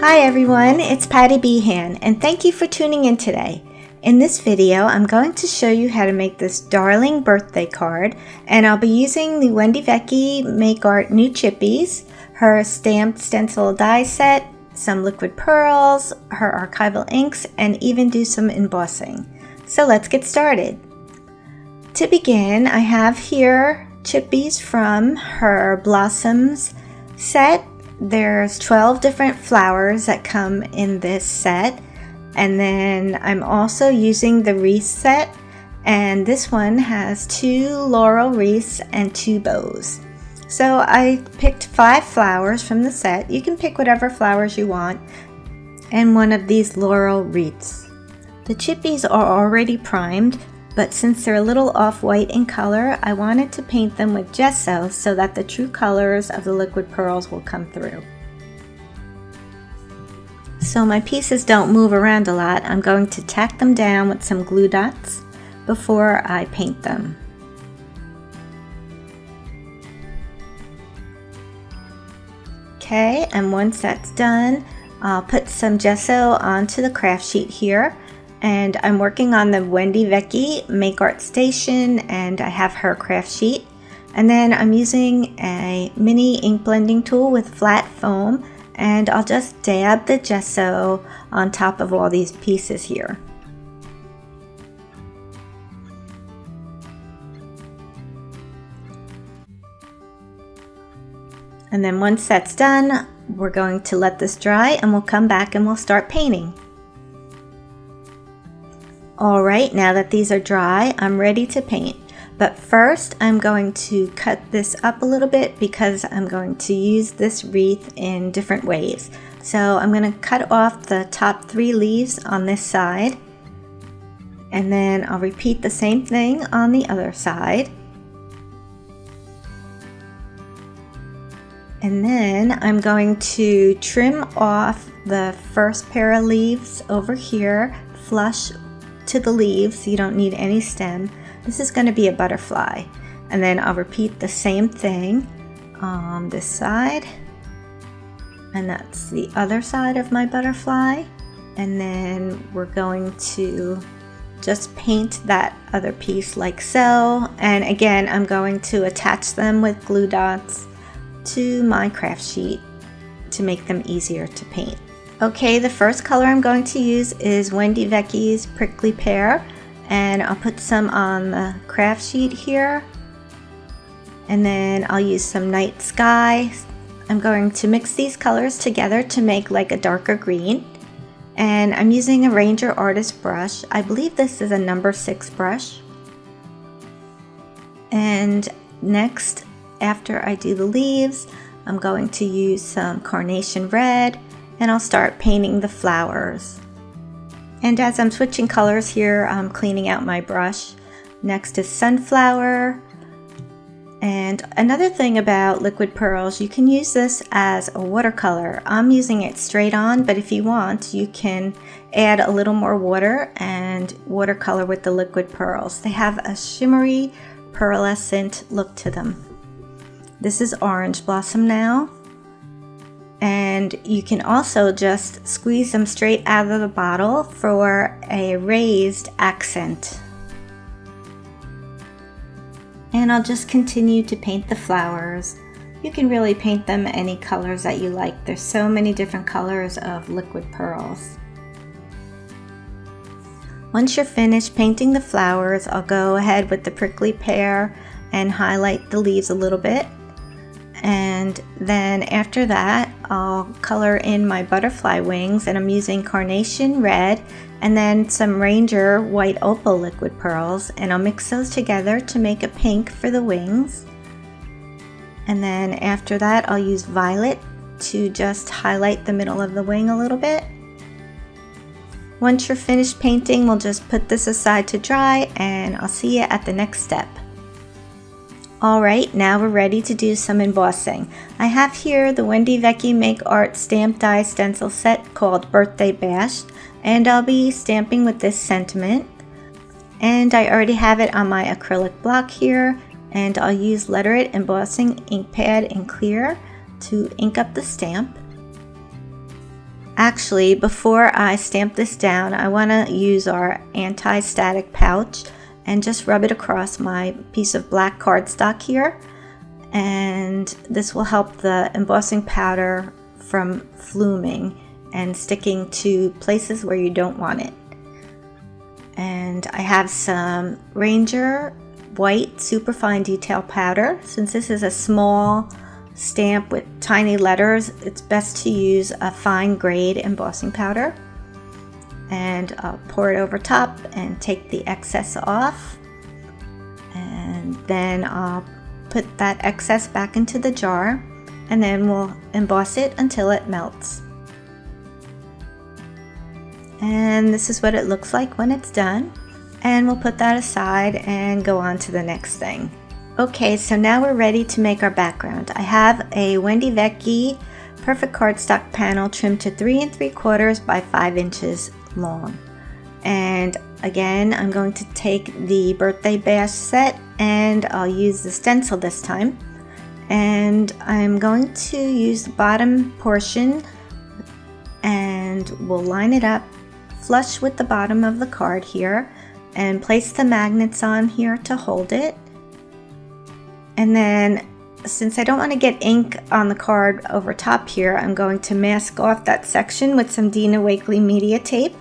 Hi everyone, it's Patty Behan and thank you for tuning in today. In this video, I'm going to show you how to make this darling birthday card, and I'll be using the Wendy Vecchi Make Art New Chippies, her stamped stencil die set, some liquid pearls, her archival inks, and even do some embossing. So let's get started. To begin, I have here chippies from her Blossoms set. There's 12 different flowers that come in this set, and then I'm also using the wreath set, and this one has 2 laurel wreaths and 2 bows. So I picked 5 flowers from the set. You can pick whatever flowers you want, and one of these laurel wreaths. The chippies are already primed, but since they're a little off-white in color, I wanted to paint them with gesso so that the true colors of the liquid pearls will come through. So my pieces don't move around a lot, I'm going to tack them down with some glue dots before I paint them. Okay, and once that's done, I'll put some gesso onto the craft sheet here. And I'm working on the Wendy Vecchi Make Art Station, and I have her craft sheet. And then I'm using a mini ink blending tool with flat foam, and I'll just dab the gesso on top of all these pieces here. And then once that's done, we're going to let this dry and we'll come back and we'll start painting. Alright, now that these are dry, I'm ready to paint. But first, I'm going to cut this up a little bit because I'm going to use this wreath in different ways. So I'm going to cut off the top 3 leaves on this side. And then I'll repeat the same thing on the other side. And then I'm going to trim off the first pair of leaves over here, flush to the leaves. You don't need any stem. This is going to be a butterfly, and then I'll repeat the same thing on this side, and that's the other side of my butterfly. And then we're going to just paint that other piece like so, and again I'm going to attach them with glue dots to my craft sheet to make them easier to paint. Okay, the first color I'm going to use is Wendy Vecchi's Prickly Pear, and I'll put some on the craft sheet here, and then I'll use some Night Sky. I'm going to mix these colors together to make like a darker green, and I'm using a Ranger Artist brush. I believe this is a number 6 brush. And next, after I do the leaves, I'm going to use some Carnation Red, and I'll start painting the flowers. And as I'm switching colors here, I'm cleaning out my brush. Next is Sunflower. And another thing about liquid pearls, you can use this as a watercolor. I'm using it straight on, but if you want, you can add a little more water and watercolor with the liquid pearls. They have a shimmery, pearlescent look to them. This is Orange Blossom now. And you can also just squeeze them straight out of the bottle for a raised accent. And I'll just continue to paint the flowers. You can really paint them any colors that you like. There's so many different colors of liquid pearls. Once you're finished painting the flowers, I'll go ahead with the prickly pear and highlight the leaves a little bit. And then after that, I'll color in my butterfly wings, and I'm using Carnation Red and then some Ranger White Opal liquid pearls, and I'll mix those together to make a pink for the wings. And then after that, I'll use Violet to just highlight the middle of the wing a little bit. Once you're finished painting, we'll just put this aside to dry, and I'll see you at the next step. Alright, now we're ready to do some embossing. I have here the Wendy Vecchi Make Art Stamped Die Stencil set called Birthday Bash, and I'll be stamping with this sentiment. And I already have it on my acrylic block here, and I'll use Letter It Embossing ink pad in clear to ink up the stamp. Actually, before I stamp this down, I want to use our anti-static pouch and just rub it across my piece of black cardstock here. And this will help the embossing powder from fluming and sticking to places where you don't want it. And I have some Ranger white superfine detail powder. Since this is a small stamp with tiny letters, it's best to use a fine grade embossing powder. And I'll pour it over top and take the excess off, and then I'll put that excess back into the jar, and then we'll emboss it until it melts. And this is what it looks like when it's done, and we'll put that aside and go on to the next thing. Okay, so now we're ready to make our background. I have a Wendy Vecchi perfect cardstock panel trimmed to 3 3/4 by 5 inches long. And again, I'm going to take the birthday bash set, and I'll use the stencil this time. And I'm going to use the bottom portion, and we'll line it up flush with the bottom of the card here, and place the magnets on here to hold it. And then, since I don't want to get ink on the card over top here, I'm going to mask off that section with some Dina Wakley media tape.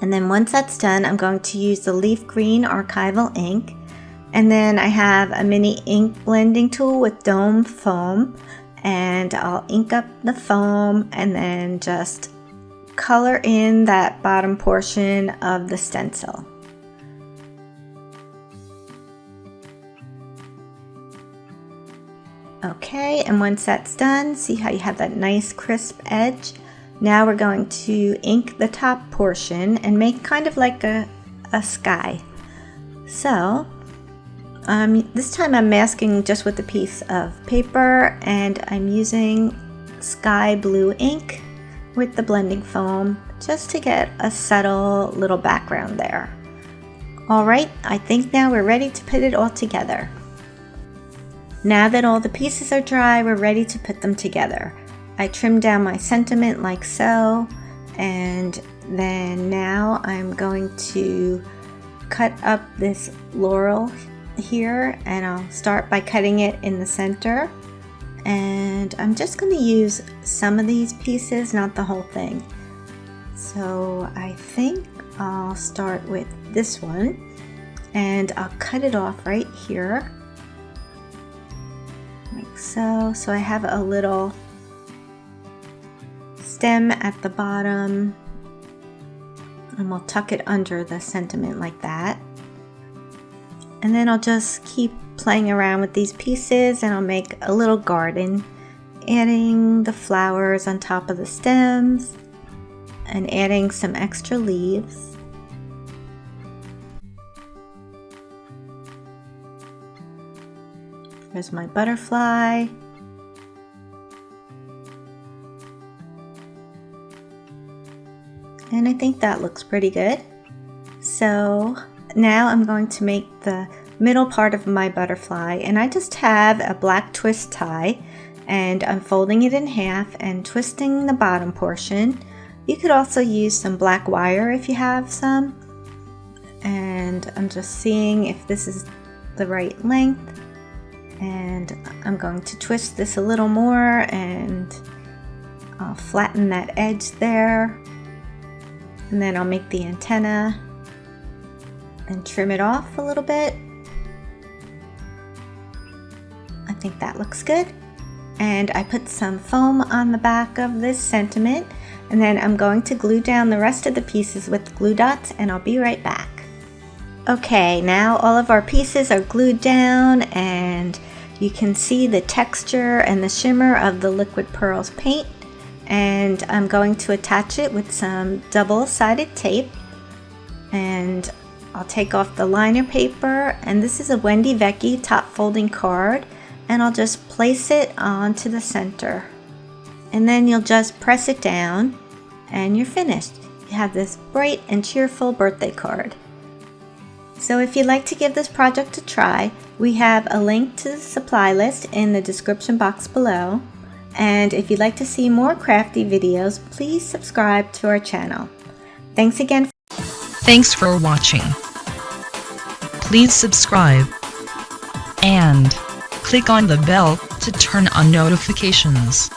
And then once that's done, I'm going to use the leaf green archival ink. And then I have a mini ink blending tool with dome foam, and I'll ink up the foam and then just color in that bottom portion of the stencil. Okay, and once that's done, see how you have that nice crisp edge? Now we're going to ink the top portion and make kind of like a sky. So this time I'm masking just with a piece of paper, and I'm using sky blue ink with the blending foam just to get a subtle little background there. Alright, I think now we're ready to put it all together. Now that all the pieces are dry, we're ready to put them together. I trimmed down my sentiment like so, and then now I'm going to cut up this laurel here, and I'll start by cutting it in the center. And I'm just going to use some of these pieces, not the whole thing. So I think I'll start with this one, and I'll cut it off right here. Like so. So I have a little stem at the bottom, and we'll tuck it under the sentiment like that. And then I'll just keep playing around with these pieces, and I'll make a little garden, adding the flowers on top of the stems and adding some extra leaves. There's my butterfly. And I think that looks pretty good. So now I'm going to make the middle part of my butterfly, and I just have a black twist tie, and I'm folding it in half and twisting the bottom portion. You could also use some black wire if you have some. And I'm just seeing if this is the right length, and I'm going to twist this a little more, and I'll flatten that edge there, and then I'll make the antenna and trim it off a little bit. I think that looks good. And I put some foam on the back of this sentiment, and then I'm going to glue down the rest of the pieces with glue dots, and I'll be right back. Okay, now all of our pieces are glued down, and you can see the texture and the shimmer of the liquid pearls paint, and I'm going to attach it with some double-sided tape, and I'll take off the liner paper, and this is a Wendy Vecchi top folding card, and I'll just place it onto the center, and then you'll just press it down and you're finished. You have this bright and cheerful birthday card. So if you'd like to give this project a try, we have a link to the supply list in the description box below, And if you'd like to see more crafty videos, please subscribe to our channel. Thanks again. Thanks for watching. Please subscribe and click on the bell to turn on notifications.